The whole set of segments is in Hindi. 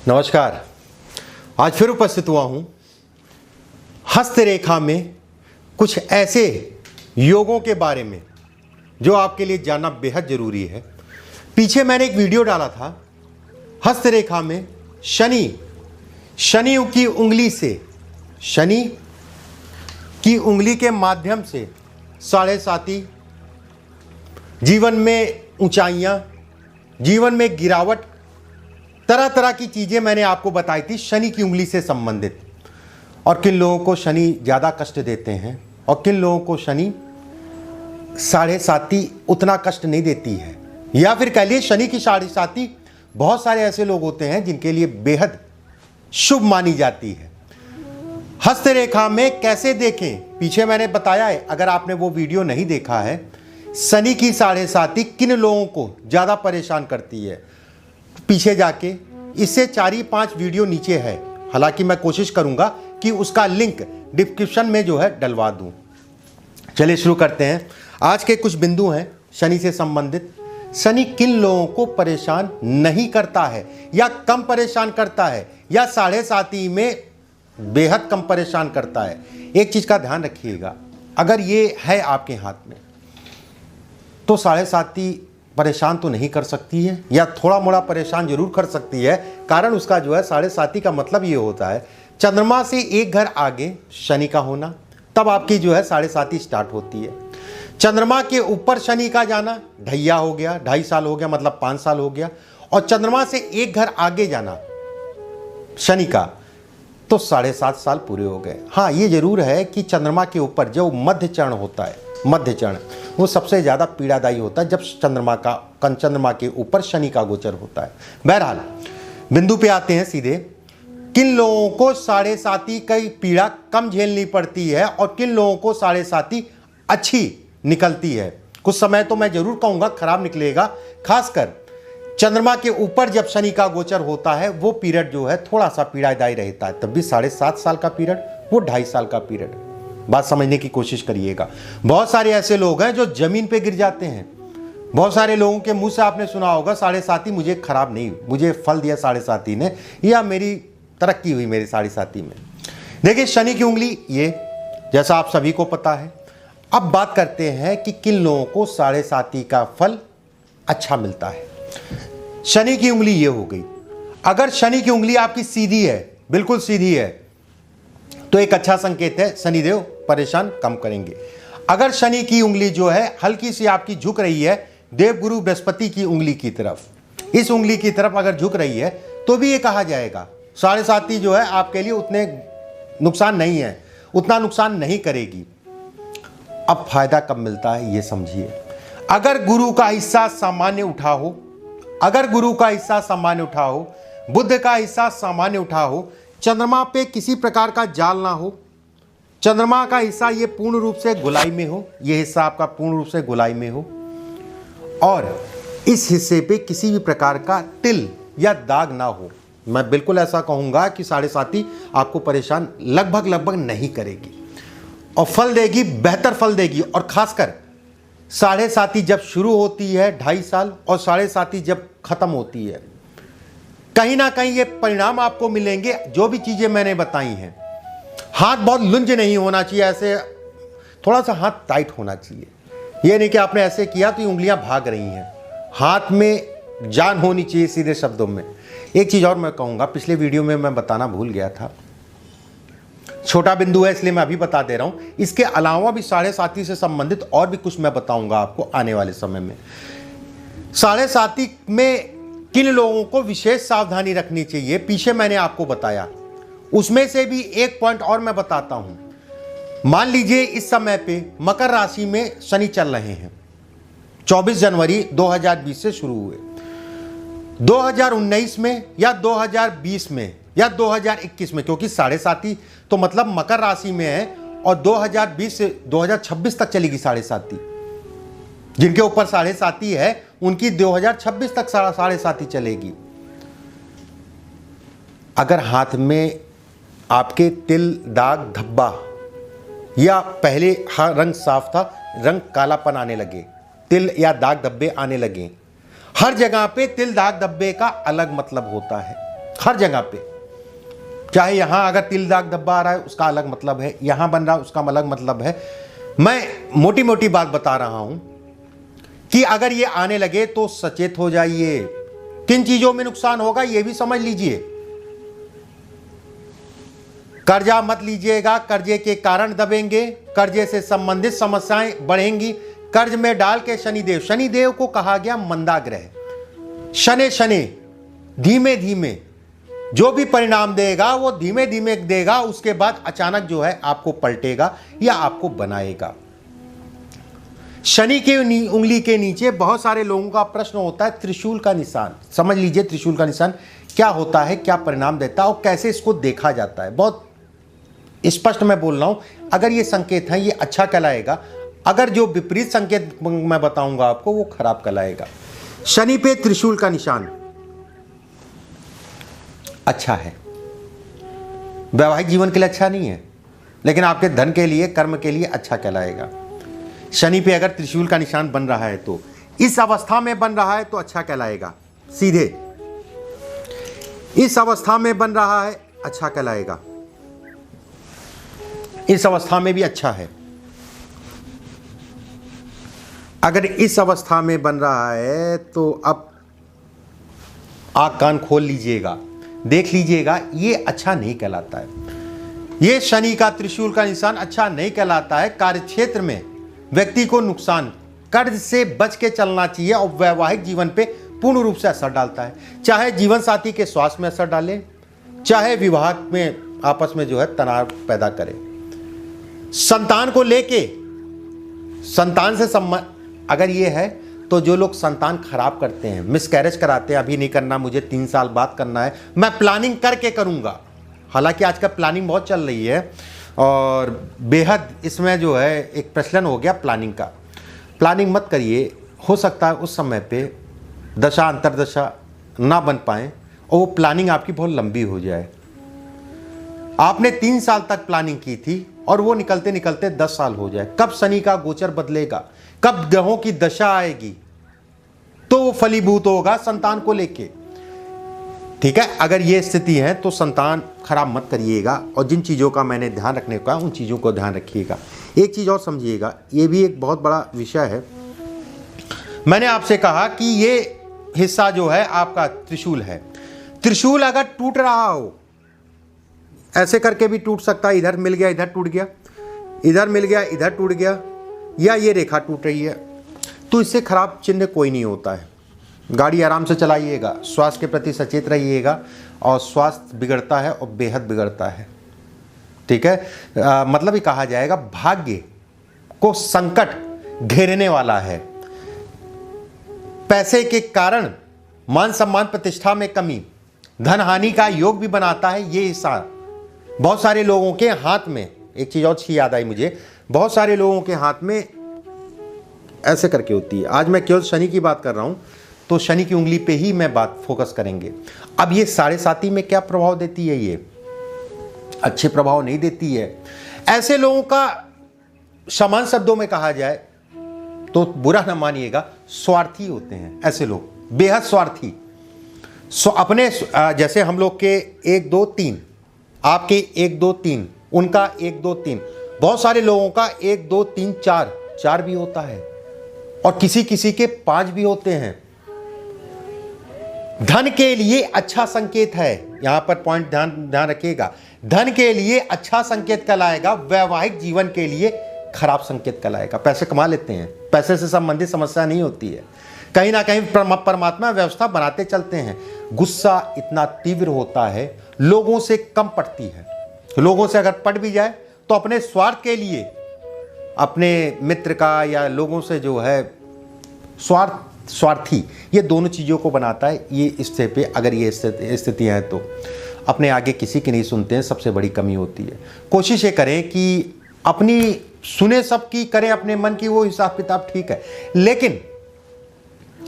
नमस्कार। आज फिर उपस्थित हुआ हूँ हस्तरेखा में कुछ ऐसे योगों के बारे में जो आपके लिए जानना बेहद ज़रूरी है। पीछे मैंने एक वीडियो डाला था हस्तरेखा में शनि की उंगली से, शनि की उंगली के माध्यम से साढ़े साती, जीवन में ऊंचाइयाँ, जीवन में गिरावट, तरह तरह की चीज़ें मैंने आपको बताई थी शनि की उंगली से संबंधित, और किन लोगों को शनि ज़्यादा कष्ट देते हैं और किन लोगों को शनि साढ़े साती उतना कष्ट नहीं देती है। या फिर कह लिए शनि की साढ़े साती बहुत सारे ऐसे लोग होते हैं जिनके लिए बेहद शुभ मानी जाती है। हस्तरेखा में कैसे देखें, पीछे मैंने बताया है, अगर आपने वो वीडियो नहीं देखा है, शनि की साढ़े साती किन लोगों को ज़्यादा परेशान करती है, पीछे जाके इससे 4-5 वीडियो नीचे है। हालांकि मैं कोशिश करूंगा कि उसका लिंक डिस्क्रिप्शन में जो है डलवा दूं। चलिए शुरू करते हैं। आज के कुछ बिंदु हैं शनि से संबंधित। शनि किन लोगों को परेशान नहीं करता है या कम परेशान करता है या साढ़े साती में बेहद कम परेशान करता है। एक चीज़ का ध्यान रखिएगा, अगर ये है आपके हाथ में तो साढ़े साती परेशान तो नहीं कर सकती है, या थोड़ा मोड़ा परेशान जरूर कर सकती है। कारण उसका जो है साढ़े साती का मतलब ये होता है चंद्रमा से एक घर आगे शनि का होना, तब आपकी जो है साढ़े साती स्टार्ट होती है। चंद्रमा के ऊपर शनि का जाना ढैया हो गया, 2.5 साल हो गया, मतलब 5 साल हो गया, और चंद्रमा से एक घर आगे जाना शनि का तो 7.5 साल पूरे हो गए। हाँ, ये जरूर है कि चंद्रमा के ऊपर जो मध्य चरण होता है, मध्य चरण वो सबसे ज़्यादा पीड़ादायी होता है जब चंद्रमा के ऊपर शनि का गोचर होता है। बहरहाल बिंदु पे आते हैं सीधे। किन लोगों को साढ़े साती की पीड़ा कम झेलनी पड़ती है और किन लोगों को साढ़े साती अच्छी निकलती है। कुछ समय तो मैं जरूर कहूँगा खराब निकलेगा, खासकर चंद्रमा के ऊपर जब शनि का गोचर होता है वो पीरियड जो है थोड़ा सा पीड़ादायी रहता है। तब भी 7.5 साल का पीरियड, वो 2.5 साल का पीरियड, बात समझने की कोशिश करिएगा। बहुत सारे ऐसे लोग हैं जो जमीन पे गिर जाते हैं। बहुत सारे लोगों के मुंह से आपने सुना होगा साढ़े साती मुझे खराब नहीं, मुझे फल दिया साढ़े साती ने, या मेरी तरक्की हुई मेरी साढ़े साती में। देखिए शनि की उंगली ये, जैसा आप सभी को पता है। अब बात करते हैं कि किन लोगों को साढ़े साती का फल अच्छा मिलता है। शनि की उंगली ये हो गई। अगर शनि की उंगली आपकी सीधी है, बिल्कुल सीधी है, तो एक अच्छा संकेत है, शनिदेव परेशान कम करेंगे। अगर शनि की उंगली जो है हल्की सी आपकी झुक रही है देवगुरु बृहस्पति की उंगली की तरफ, इस उंगली की तरफ अगर झुक रही है तो भी ये कहा जाएगा साढ़े साती जो है आपके लिए उतने नुकसान नहीं है, उतना नुकसान नहीं करेगी। अब फायदा कब मिलता है ये समझिए। अगर गुरु का हिस्सा सामान्य उठा हो, अगर गुरु का हिस्सा सामान्य उठा हो, बुध का हिस्सा सामान्य उठा हो, चंद्रमा पे किसी प्रकार का जाल ना हो, चंद्रमा का हिस्सा ये पूर्ण रूप से गोलाई में हो, ये हिस्सा आपका पूर्ण रूप से गोलाई में हो, और इस हिस्से पे किसी भी प्रकार का तिल या दाग ना हो, मैं बिल्कुल ऐसा कहूँगा कि साढ़े साती आपको परेशान लगभग नहीं करेगी और फल देगी, बेहतर फल देगी। और खासकर साढ़े साती जब शुरू होती है 2.5 साल और साढ़े साती जब खत्म होती है, कहीं ना कहीं ये परिणाम आपको मिलेंगे जो भी चीज़ें मैंने बताई हैं। हाथ बहुत लुंज नहीं होना चाहिए, ऐसे थोड़ा सा हाथ टाइट होना चाहिए। ये नहीं कि आपने ऐसे किया तो ये उंगलियां भाग रही हैं। हाथ में जान होनी चाहिए, सीधे शब्दों में। एक चीज़ और मैं कहूँगा, पिछले वीडियो में मैं बताना भूल गया था, छोटा बिंदु है इसलिए मैं अभी बता दे रहा हूँ। इसके अलावा भी साढ़े साती से संबंधित और भी कुछ मैं बताऊँगा आपको आने वाले समय में। साढ़े साती में किन लोगों को विशेष सावधानी रखनी चाहिए, पीछे मैंने आपको बताया, उसमें से भी एक पॉइंट और मैं बताता हूं। मान लीजिए इस समय पे मकर राशि में शनि चल रहे हैं, 24 जनवरी 2020 से शुरू हुए। 2019 में या 2020 में या 2021 में, क्योंकि साढ़े साती तो मतलब मकर राशि में है, और 2020 से 2026 तक चलेगी साढ़े साती। जिनके ऊपर साढ़े साती है उनकी 2026 तक साढ़े साती चलेगी। अगर हाथ में आपके तिल, दाग, धब्बा, या पहले रंग साफ था, रंग कालापन आने लगे, तिल या दाग धब्बे आने लगे, हर जगह पे तिल दाग धब्बे का अलग मतलब होता है। हर जगह पे। चाहे यहां अगर तिल दाग धब्बा आ रहा है उसका अलग मतलब है, यहां बन रहा है उसका अलग मतलब है। मैं मोटी मोटी बात बता रहा हूं कि अगर ये आने लगे तो सचेत हो जाइए। किन चीजों में नुकसान होगा ये भी समझ लीजिए। कर्जा मत लीजिएगा, कर्जे के कारण दबेंगे, कर्जे से संबंधित समस्याएं बढ़ेंगी। कर्ज में डाल के शनिदेव को कहा गया मंदाग्रह। शनि शनि धीमे धीमे जो भी परिणाम देगा वो धीमे धीमे देगा, उसके बाद अचानक जो है आपको पलटेगा या आपको बनाएगा। शनि की उंगली के नीचे बहुत सारे लोगों का प्रश्न होता है त्रिशूल का निशान। समझ लीजिए त्रिशूल का निशान क्या होता है, क्या परिणाम देता है और कैसे इसको देखा जाता है। बहुत स्पष्ट मैं बोल रहा हूं, अगर ये संकेत है ये अच्छा कहलाएगा, अगर जो विपरीत संकेत मैं बताऊंगा आपको वो खराब कहलाएगा। शनि पे त्रिशूल का निशान अच्छा है, वैवाहिक जीवन के लिए अच्छा नहीं है, लेकिन आपके धन के लिए, कर्म के लिए अच्छा कहलाएगा। शनि पे अगर त्रिशूल का निशान बन रहा है तो इस अवस्था में बन रहा है तो अच्छा कहलाएगा। सीधे इस अवस्था में बन रहा है अच्छा कहलाएगा, इस अवस्था में भी अच्छा है। अगर इस अवस्था में बन रहा है तो अब आँख कान खोल लीजिएगा, देख लीजिएगा, ये अच्छा नहीं कहलाता है। ये शनि का त्रिशूल का निशान अच्छा नहीं कहलाता है। कार्यक्षेत्र में व्यक्ति को नुकसान, कर्ज से बच के चलना चाहिए और वैवाहिक जीवन पे पूर्ण रूप से असर डालता है। चाहे जीवन साथी के स्वास्थ्य में असर डाले, चाहे विवाह में आपस में जो है तनाव पैदा करे। संतान को लेके, संतान से संबंध अगर ये है तो जो लोग संतान खराब करते हैं, मिसकैरेज कराते हैं, अभी नहीं करना, मुझे 3 साल बाद करना है, मैं प्लानिंग करके करूंगा। हालांकि आजकल प्लानिंग बहुत चल रही है और बेहद इसमें जो है एक प्रचलन हो गया प्लानिंग का। प्लानिंग मत करिए, हो सकता है उस समय पे दशा अंतरदशा ना बन पाए और वो प्लानिंग आपकी बहुत लंबी हो जाए। आपने 3 साल तक प्लानिंग की थी और वो निकलते निकलते 10 साल हो जाए। कब शनि का गोचर बदलेगा, कब ग्रहों की दशा आएगी तो वो फलीभूत होगा संतान को लेके। ठीक है, अगर ये स्थिति है तो संतान खराब मत करिएगा और जिन चीज़ों का मैंने ध्यान रखने का उन चीज़ों को ध्यान रखिएगा। एक चीज़ और समझिएगा, ये भी एक बहुत बड़ा विषय है। मैंने आपसे कहा कि ये हिस्सा जो है आपका त्रिशूल है। त्रिशूल अगर टूट रहा हो, ऐसे करके भी टूट सकता है, इधर मिल गया इधर टूट गया, इधर मिल गया इधर टूट गया, या ये रेखा टूट रही है, तो इससे खराब चिन्ह कोई नहीं होता है। गाड़ी आराम से चलाइएगा, स्वास्थ्य के प्रति सचेत रहिएगा, और स्वास्थ्य बिगड़ता है और बेहद बिगड़ता है। ठीक है, मतलब ये कहा जाएगा भाग्य को संकट घेरने वाला है। पैसे के कारण मान सम्मान प्रतिष्ठा में कमी, धन हानि का योग भी बनाता है ये हिस्सा। बहुत सारे लोगों के हाथ में, एक चीज़ और अच्छी याद आई मुझे, बहुत सारे लोगों के हाथ में ऐसे करके होती है। आज मैं केवल शनि की बात कर रहा हूँ तो शनि की उंगली पे ही मैं बात फोकस करेंगे। अब ये 7.5 में क्या प्रभाव देती है, ये अच्छे प्रभाव नहीं देती है। ऐसे लोगों का समान शब्दों में कहा जाए तो बुरा ना मानिएगा, स्वार्थी होते हैं ऐसे लोग, बेहद स्वार्थी। अपने जैसे हम लोग के 1 2 3, आपके 1 2 3, उनका 1 2 3, बहुत सारे लोगों का 1 2 3 4 भी होता है और किसी किसी के 5 भी होते हैं। धन के लिए अच्छा संकेत है, यहां पर पॉइंट ध्यान रखिएगा। धन के लिए अच्छा संकेत कहलाएगा, वैवाहिक जीवन के लिए खराब संकेत कहलाएगा। पैसे कमा लेते हैं, पैसे से संबंधित समस्या नहीं होती है, कहीं ना कहीं परमात्मा व्यवस्था बनाते चलते हैं। गुस्सा इतना तीव्र होता है, लोगों से कम पटती है। लोगों से अगर पट भी जाए तो अपने स्वार्थ के लिए, अपने मित्र का या लोगों से जो है स्वार्थी, ये दोनों चीज़ों को बनाता है। ये स्थिति पे अगर ये स्थितियाँ हैं तो अपने आगे किसी की नहीं सुनते हैं, सबसे बड़ी कमी होती है। कोशिश ये करें कि अपनी सुने सबकी, करें अपने मन की, वो हिसाब किताब ठीक है। लेकिन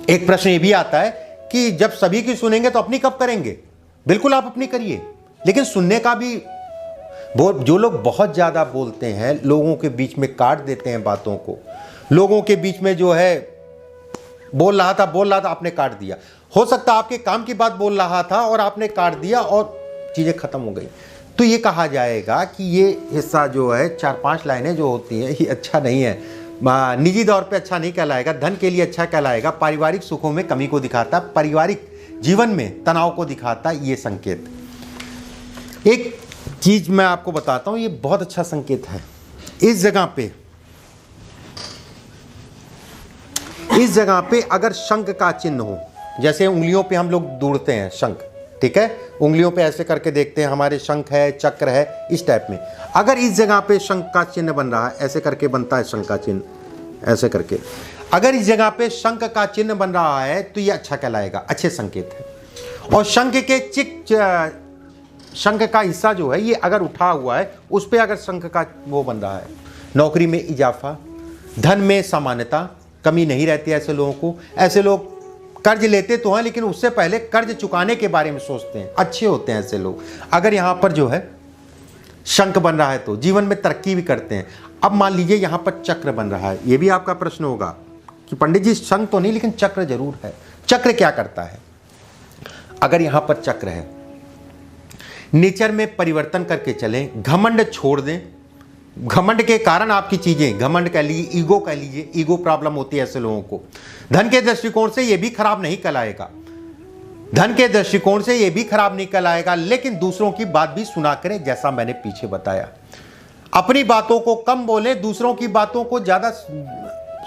एक प्रश्न ये भी आता है कि जब सभी की सुनेंगे तो अपनी कब करेंगे? बिल्कुल आप अपनी करिए, लेकिन सुनने का भी, जो लोग बहुत ज़्यादा बोलते हैं, लोगों के बीच में काट देते हैं बातों को, लोगों के बीच में जो है बोल रहा था आपने काट दिया, हो सकता है आपके काम की बात बोल रहा था और आपने काट दिया और चीज़ें खत्म हो गई, तो ये कहा जाएगा कि ये हिस्सा जो है 4-5 लाइनें जो होती हैं ये अच्छा नहीं है, निजी तौर पे अच्छा नहीं कहलाएगा, धन के लिए अच्छा कहलाएगा, पारिवारिक सुखों में कमी को दिखाता, पारिवारिक जीवन में तनाव को दिखाता, ये संकेत। एक चीज मैं आपको बताता हूं, ये बहुत अच्छा संकेत है। इस जगह पे अगर शंख का चिन्ह हो, जैसे उंगलियों पे हम लोग दूरते हैं शंख, ठीक है, उंगलियों पे ऐसे करके देखते हैं हमारे शंख है, चक्र है, इस टाइप में अगर इस जगह पे शंख का चिन्ह बन रहा है, ऐसे करके बनता है शंख का चिन्ह, ऐसे करके अगर इस जगह पे शंख का चिन्ह बन रहा है तो ये अच्छा कहलाएगा, अच्छे संकेत है। और शंख का हिस्सा जो है ये अगर उठा हुआ है, उस पर अगर शंख का वो बन रहा है, नौकरी में इजाफा, धन में सामान्यता, कमी नहीं रहती ऐसे लोगों को। ऐसे लोग कर्ज लेते तो हैं लेकिन उससे पहले कर्ज चुकाने के बारे में सोचते हैं, अच्छे होते हैं ऐसे लोग। अगर यहाँ पर जो है शंख बन रहा है तो जीवन में तरक्की भी करते हैं। अब मान लीजिए यहाँ पर चक्र बन रहा है, ये भी आपका प्रश्न होगा कि पंडित जी शंख तो नहीं लेकिन चक्र जरूर है। चक्र क्या करता है? अगर यहाँ पर चक्र है, नेचर में परिवर्तन करके चलें, घमंड छोड़ दें। घमंड के कारण आपकी चीजें, घमंड कह लीजिए, ईगो कह लीजिए, ईगो प्रॉब्लम होती है ऐसे लोगों को। धन के दृष्टिकोण से ये भी खराब नहीं कहलाएगा, धन के दृष्टिकोण से ये भी खराब नहीं कहलाएगा, लेकिन दूसरों की बात भी सुना करें, जैसा मैंने पीछे बताया। अपनी बातों को कम बोले, दूसरों की बातों को ज्यादा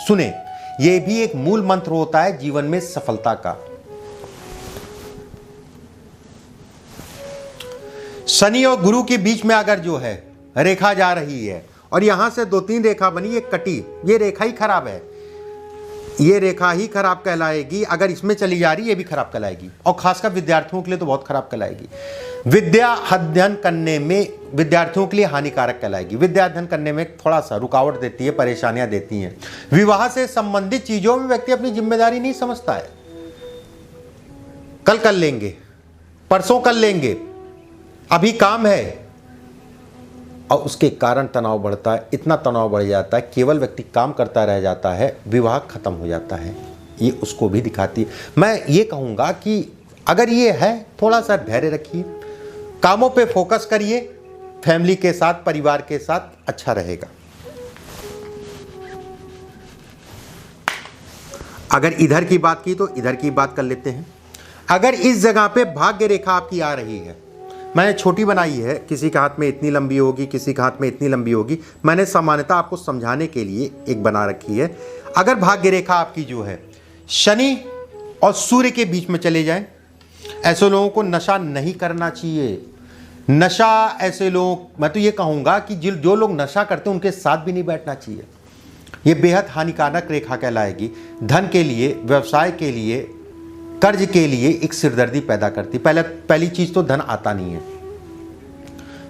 सुने, ये भी एक मूल मंत्र होता है जीवन में सफलता का। शनि और गुरु के बीच में अगर जो है रेखा जा रही है और यहां से 2-3 रेखा बनी, एक कटी, ये रेखा ही खराब है, ये रेखा ही खराब कहलाएगी। अगर इसमें चली जा रही, ये भी खराब कहलाएगी, और खासकर विद्यार्थियों के लिए तो बहुत खराब कहलाएगी। विद्या अध्ययन करने में विद्यार्थियों के लिए हानिकारक कहलाएगी। विद्या अध्ययन करने में थोड़ा सा रुकावट देती है, परेशानियां देती हैं। विवाह से संबंधित चीजों में व्यक्ति अपनी जिम्मेदारी नहीं समझता है, कल कर लेंगे, परसों कर लेंगे, अभी काम है, और उसके कारण तनाव बढ़ता है। इतना तनाव बढ़ जाता है, केवल व्यक्ति काम करता रह जाता है, विवाह खत्म हो जाता है। ये उसको भी दिखाती है। मैं ये कहूँगा कि अगर ये है, थोड़ा सा धैर्य रखिए, कामों पे फोकस करिए, फैमिली के साथ, परिवार के साथ अच्छा रहेगा। अगर इधर की बात की तो इधर की बात कर लेते हैं। अगर इस जगह पे भाग्य रेखा आपकी आ रही है, मैंने छोटी बनाई है, किसी के हाथ में इतनी लंबी होगी, किसी के हाथ में इतनी लंबी होगी, मैंने सामान्यता आपको समझाने के लिए एक बना रखी है। अगर भाग्य रेखा आपकी जो है शनि और सूर्य के बीच में चले जाए, ऐसे लोगों को नशा नहीं करना चाहिए। नशा ऐसे लोग, मैं तो ये कहूँगा कि जो लोग नशा करते हैं उनके साथ भी नहीं बैठना चाहिए। ये बेहद हानिकारक रेखा कहलाएगी। धन के लिए, व्यवसाय के लिए, कर्ज के लिए एक सिरदर्दी पैदा करती। पहली चीज तो धन आता नहीं है।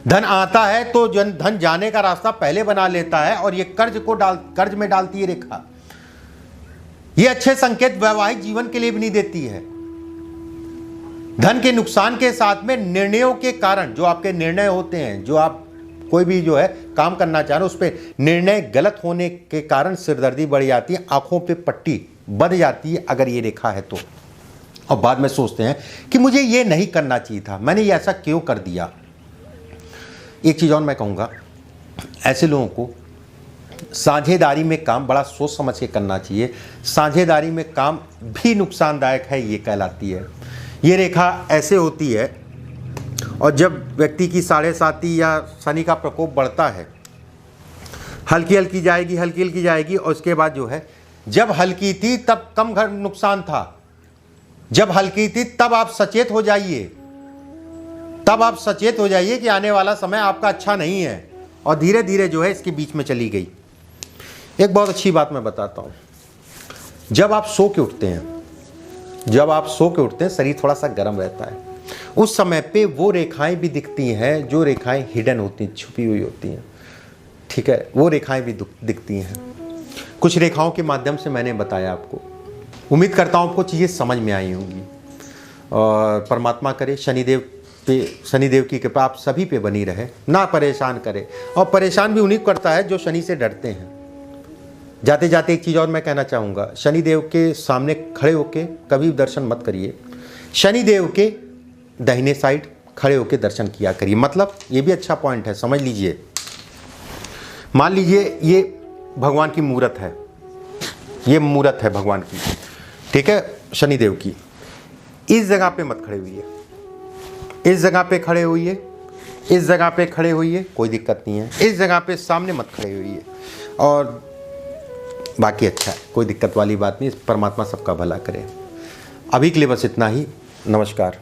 धन आता है तो धन जाने का रास्ता पहले बना लेता है, और ये कर्ज में डालती है रेखा। ये अच्छे संकेत वैवाहिक जीवन के लिए भी नहीं देती है। धन के नुकसान के साथ में निर्णयों के कारण, जो आपके निर्णय होते हैं, जो आप कोई भी जो है काम करना चाह रहे हो, उस पर निर्णय गलत होने के कारण सिरदर्दी बढ़ जाती है, आंखों पे पट्टी बंध जाती है अगर ये रेखा है तो। और बाद में सोचते हैं कि मुझे ये नहीं करना चाहिए था, मैंने ये ऐसा क्यों कर दिया। एक चीज़ और मैं कहूँगा, ऐसे लोगों को साझेदारी में काम बड़ा सोच समझ के करना चाहिए। साझेदारी में काम भी नुकसानदायक है, ये कहलाती है। ये रेखा ऐसे होती है, और जब व्यक्ति की 7.5 या शनि का प्रकोप बढ़ता है, हल्की हल्की जाएगी, और उसके बाद जो है, जब हल्की थी तब कम घर नुकसान था, जब हल्की थी तब आप सचेत हो जाइए, कि आने वाला समय आपका अच्छा नहीं है, और धीरे धीरे जो है इसके बीच में चली गई। एक बहुत अच्छी बात मैं बताता हूँ। जब आप सो के उठते हैं, शरीर थोड़ा सा गर्म रहता है, उस समय पे वो रेखाएं भी दिखती हैं जो रेखाएं हिडन होती हैं, छुपी हुई होती हैं, ठीक है, वो रेखाएं भी दिखती हैं। कुछ रेखाओं के माध्यम से मैंने बताया आपको। उम्मीद करता हूँ आपको चीज़ें समझ में आई होंगी, और परमात्मा करे शनिदेव की कृपा आप सभी पे बनी रहे, ना परेशान करे। और परेशान भी उन्हीं को करता है जो शनि से डरते हैं। जाते जाते एक चीज़ और मैं कहना चाहूँगा, शनिदेव के सामने खड़े होके कभी दर्शन मत करिए, शनिदेव के दाहिने साइड खड़े होके दर्शन किया करिए। मतलब ये भी अच्छा पॉइंट है, समझ लीजिए। मान लीजिए ये भगवान की मूर्त है, ये मूर्त है भगवान की, ठीक है, शनिदेव की। इस जगह पे मत खड़े हुइए, इस जगह पे खड़े होइए, इस जगह पे खड़े होइए, कोई दिक्कत नहीं है। इस जगह पे सामने मत खड़े होइए, और बाकी अच्छा है, कोई दिक्कत वाली बात नहीं। परमात्मा सबका भला करे। अभी के लिए बस इतना ही। नमस्कार।